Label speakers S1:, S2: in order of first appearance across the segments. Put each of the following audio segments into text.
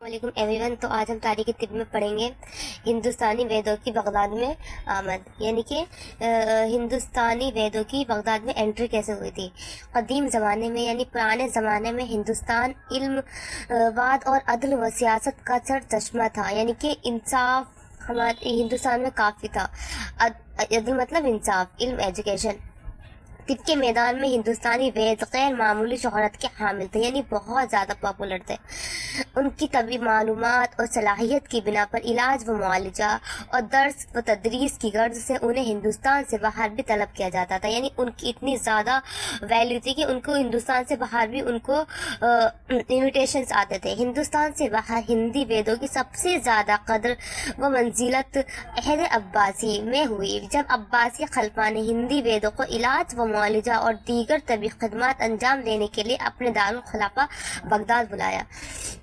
S1: वालेकुम एवरीवन। तो आज हम तारीख़ तिब में पढ़ेंगे हिंदुस्तानी वेदों की बगदाद में आमद, यानी कि हिंदुस्तानी वेदों की बगदाद में एंट्री कैसे हुई थी। कदीम ज़माने में यानी पुराने ज़माने में हिंदुस्तान इल्म, वाद और अदल व सियासत का चश्मा था, यानी कि इंसाफ हमारे हिंदुस्तान में काफ़ी था। अदल मतलब इंसाफ, इल्म, एजुकेशन। तिब के मैदान में हिंदुस्तानी वेद गैर मामूली शोहरत के हामिल थे, यानी बहुत ज़्यादा पॉपुलर थे। उनकी तबी मालूमात और सलाहियत की बिना पर इलाज व मुआलजा और दर्स व तदरीस की गर्ज से उन्हें हिंदुस्तान से बाहर भी तलब किया जाता था, यानी उनकी इतनी ज़्यादा वैल्यू थी कि उनको हिंदुस्तान से बाहर भी उनको इन्विटेशंस आते थे। हिंदुस्तान से बाहर हिंदी वेदों की सबसे ज़्यादा कदर व मंजिलत अहद अब्बासी में हुई, जब अब्बासी खलीफा ने हिंदी वेदों को इलाज व मुआलजा और दीगर तबी खदमात अंजाम देने के लिए अपने दारुल खिलाफा बगदाद बुलाया।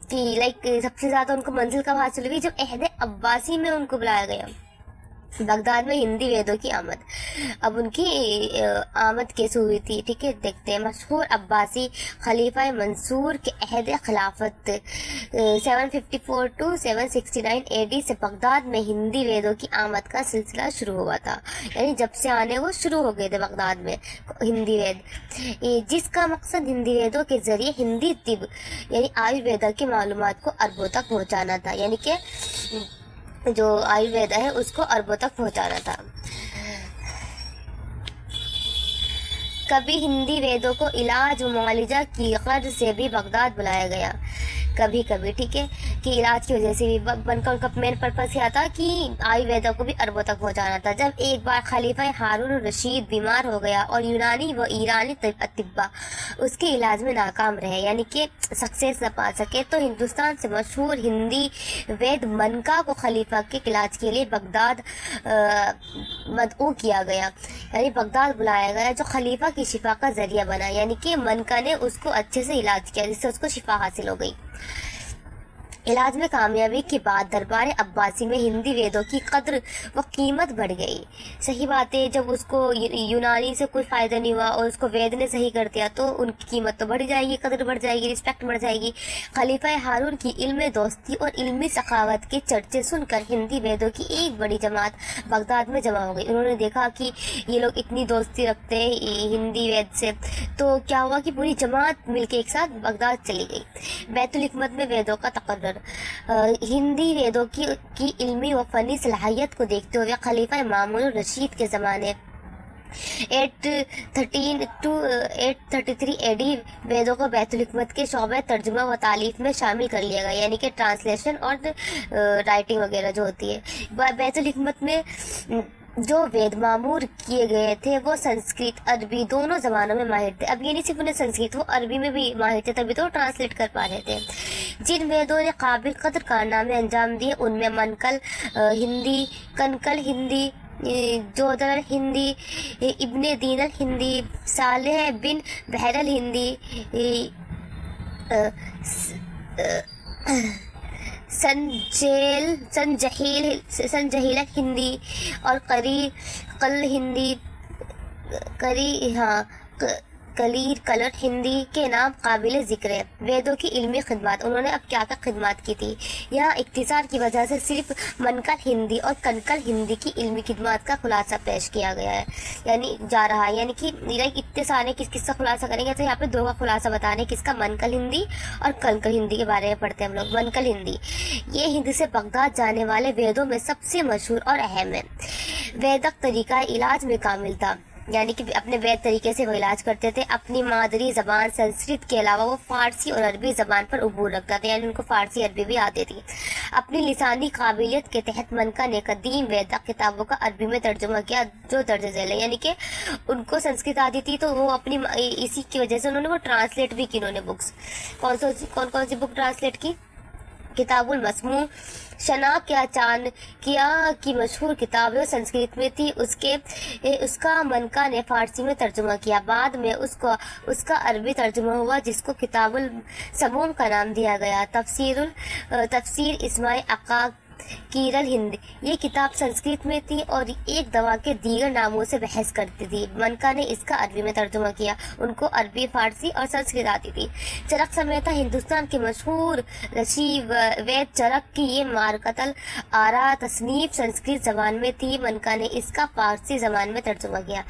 S1: कि सबसे ज़्यादा उनको मंजिल कब हासिल हुई, जब अहद अब्बासी में उनको बुलाया गया। बगदाद में हिंदी वेदों की आमद। अब उनकी आमद कैसे हुई थी, ठीक है, देखते हैं। मशहूर अब्बासी खलीफा मंसूर के अहद खिलाफत 754 to 769 AD से बगदाद में हिंदी वेदों की आमद का सिलसिला शुरू हुआ था, यानी जब से आने वो शुरू हो गए थे बगदाद में हिंदी वेद, जिसका मकसद हिंदी वेदों के जरिए हिंदी तिब यानी आयुर्वेदा की मालूमात को अरबों तक पहुँचाना था, यानी कि जो आयुर्वेदा है उसको अरबों तक पहुंचाना था। कभी हिंदी वेदों को इलाज व मुआलजा की गर्ज से भी बगदाद बुलाया गया, कभी कभी, ठीक है, कि इलाज की वजह से भी बनकर उनका मेन पर्पस यह था कि आयुर्वेदा को भी अरबों तक पहुंचाना था। जब एक बार खलीफा हारून रशीद बीमार हो गया और यूनानी व ईरानी तिब्बा उसके इलाज में नाकाम रहे, यानी कि सक्सेस न पा सके, तो हिंदुस्तान से मशहूर हिंदी वेद मनका को खलीफा के इलाज के लिए बगदाद मदऊ किया गया, यानी बगदाद बुलाया गया, जो खलीफा की शिफा का जरिया बना, यानी कि मनका ने उसको अच्छे से इलाज किया जिससे उसको शिफा हासिल हो गई। इलाज में कामयाबी के बाद दरबार अब्बासी में हिंदी वेदों की कद्र व कीमत बढ़ गई। सही बात है, जब उसको यूनानी से कोई फ़ायदा नहीं हुआ और उसको वेद ने सही कर दिया तो उनकी कीमत तो बढ़ जाएगी, कद्र बढ़ जाएगी, रिस्पेक्ट बढ़ जाएगी। खलीफा हारून की इल्म दोस्ती और इल्मी सखावत के चर्चे सुनकर हिंदी वेदों की एक बड़ी जमात बगदाद में जमा हो गई। उन्होंने देखा कि ये लोग इतनी दोस्ती रखते हैं हिंदी वेद से, तो क्या हुआ कि पूरी जमात मिलकर एक साथ बगदाद चली गई। बैतुल हिकमत में वेदों का तकर्रर। हिंदी वेदों की इल्मी व फनी सलाहियत को देखते हुए खलीफा मामून रशीद के ज़माने 813 to 833 AD वेदों को बैतुल हिकमत के शोबे तर्जुमा व तालीफ में शामिल कर लिया गया, यानी कि ट्रांसलेशन और राइटिंग वगैरह जो होती है। बैतुल हिकमत में जो वेद मामूर किए गए थे वो संस्कृत अरबी दोनों ज़बानों में माहिर थे। अब ये नहीं सिर्फ उन्हें संस्कृत, वो अरबी में भी माहिर थे, तभी तो ट्रांसलेट कर पा रहे थे। जिन वेदों ने काबिल कदर कारनामे अंजाम दिए उनमें मनकल हिंदी, कनकल हिंदी, जोदर हिंदी, इब्ने दीनल हिंदी, सालेह बिन बहरल हिंदी, संजहील हिंदी और कल हिंदी, कलीर कलर हिंदी के नाम काबिल ज़िक्र है। वेदों की इल्मी खिदमत, उन्होंने अब क्या क्या खिदमत की थी। यहाँ इख्तिसार की वजह से सिर्फ मनकल हिंदी और कनकल हिंदी की इल्मी खिदमत का खुलासा पेश किया गया है, यानी जा रहा है, यानी कि इतने सारे किसका खुलासा करेंगे, तो यहाँ पे दो का खुलासा बता रहे हैं, किसका, मनकल हिंदी और कनकल हिंदी के बारे में पढ़ते हैं हम लोग। मनकल हिंदी ये हिंदी से बगदाद जाने वाले वेदों में सबसे मशहूर और अहम है। वेदक तरीका इलाज में कामिल था, यानी कि अपने वैद तरीके से वो इलाज करते थे। अपनी मादरी ज़बान संस्कृत के अलावा वो फ़ारसी और अरबी ज़बान पर उबूर रखता था, यानी उनको फ़ारसी अरबी भी आती थी। अपनी लिसानी काबिलियत के तहत मनका ने कदीम वैदा किताबों का अरबी में तर्जुमा किया जो दर्ज झेल है, यानी कि उनको संस्कृत आती थी तो वो अपनी इसी की वजह से उन्होंने वो ट्रांसलेट भी की। उन्होंने बुक्स कौन सी बुक ट्रांसलेट की? किताबुल मसमू, शना क्या चांद किया की मशहूर किताब है, संस्कृत में थी, उसका मनका ने फारसी में तर्जुमा किया। बाद में उसका अरबी तर्जुमा हुआ जिसको किताबुल समूम का नाम दिया गया। तफसीर इस्माइल अक्का कीरल हिंद। ये किताब संस्कृत में थी और एक दवा के दीगर नामों से बहस करती थी। मनका ने इसका अरबी में तर्जुमा किया। उनको अरबी, फारसी और संस्कृत आती थी। चरक समेता हिंदुस्तान के मशहूर रशी वैद चरक की ये मारकतल आरा तसनीफ संस्कृत जबान में थी। मनका ने इसका फारसी जबान में तर्जुमा किया।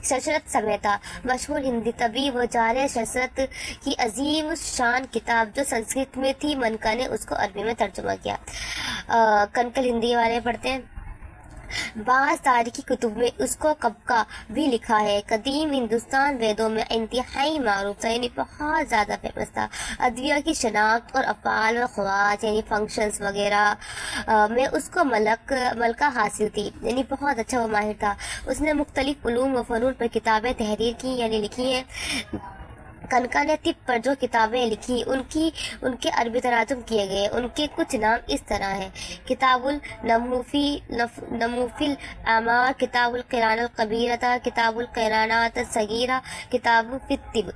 S1: शशरत समेता मशहूर हिंदी तबीब व जारे शशरत की अजीम शान किताब जो संस्कृत में थी, मनका ने उसको अरबी में तर्जुमा किया। कनकल हिंदी वाले पढ़ते हैं। बाज़ तारीखी कुतुब में उसको कबका भी लिखा है। कदीम हिंदुस्तान वेदों में इंतहाई मारूफ था, यानी बहुत ज़्यादा फेमस था। अदविया की शनाख्त और अफ़आल व ख़वास यानी फंक्शंस वगैरह में उसको मलका हासिल थी, यानी बहुत अच्छा वो माहिर था। उसने मुख्तलिफ उलूम व फ़नून पर किताबें तहरीर की यानी लिखी हैं। कनका ने तिब पर जो किताबें लिखी उनके अरबी तराजुम किए गए। उनके कुछ नाम इस तरह हैं: किताबुल नमूफिल आमार, किताबुल क़िरानल कबीरता, किताबुल क़िरानात सगीरा, किताबुल तिब।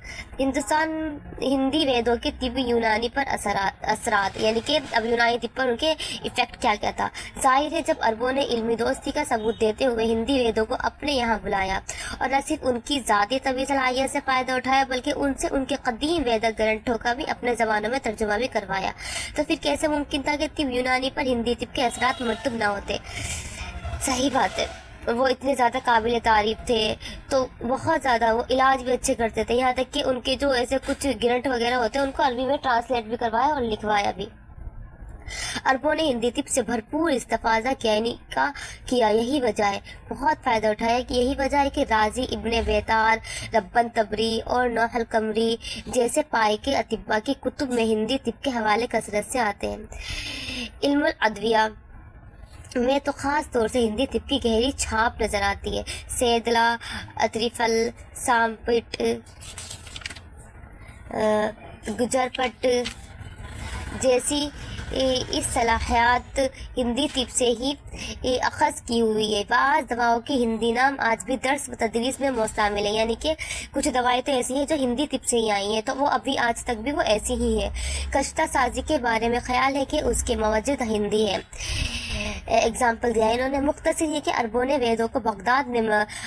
S1: हिंदी वेदों के तिब यूनानी पर असरात यानी कि अब यूनानी तिब पर उनके इफेक्ट क्या क्या था। जाहिर है जब अरबों ने इल्मी दोस्ती का सबूत देते हुए हिंदी वेदों को अपने यहाँ बुलाया और न सिर्फ उनकी ज़ाती तबी सलाहियत से फ़ायदा उठाया बल्कि उनसे उनके कदीम वैदिक ग्रंथों का भी अपने ज़बानों में तर्जुमा भी करवाया, तो फिर कैसे मुमकिन था कि तिब यूनानी पर हिंदी तिब के असरात मरतब ना होते। सही बात है, वो इतने ज़्यादा काबिल तारीफ थे तो बहुत ज़्यादा वो इलाज भी अच्छे करते थे। यहाँ तक कि उनके जो ऐसे कुछ ग्रंथ वगैरह होते हैं उनको अरबी में ट्रांसलेट भी करवाया और लिखवाया भी। अरबों ने हिंदी तिब से भरपूर इस्तेफादा किया, यही वजह है, बहुत फ़ायदा उठाया कि यही वजह है कि राजी इब्ने बेतार, रब्बन तबरी और नौहल कमरी जैसे पाए के अतिब्बा की कुतुब में हिंदी तिब के हवाले कसरत से आते हैं। इल्मुल अदविया में तो ख़ास तौर से हिंदी तिब की गहरी छाप नज़र आती है। सैदला, अतरीफल, सामपिट, गुजरपट जैसी इस सलाहियत हिंदी तिब से ही अखज़ की हुई है। बाज़ दवाओं के हिंदी नाम आज भी दर्स व तदरीस में मुस्तमिल है, यानी कि कुछ दवाएं तो ऐसी हैं जो हिंदी तिब से ही आई हैं, तो वो अभी आज तक भी वो ऐसी ही है। कश्ता साजी के बारे में ख्याल है कि उसके मवजद हिंदी है। एग्जाम्पल दिया इन्होंने। मुख्तसर ये कि अरबों ने वेदों को बगदाद में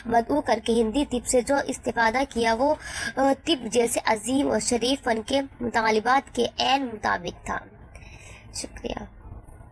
S1: मदऊ करके हिंदी तिब से जो इस्तिफादा किया वो तिब जैसे अजीम और शरीफ फ़न के मुतालिबात के ऐन मुताबिक था। शुक्रिया।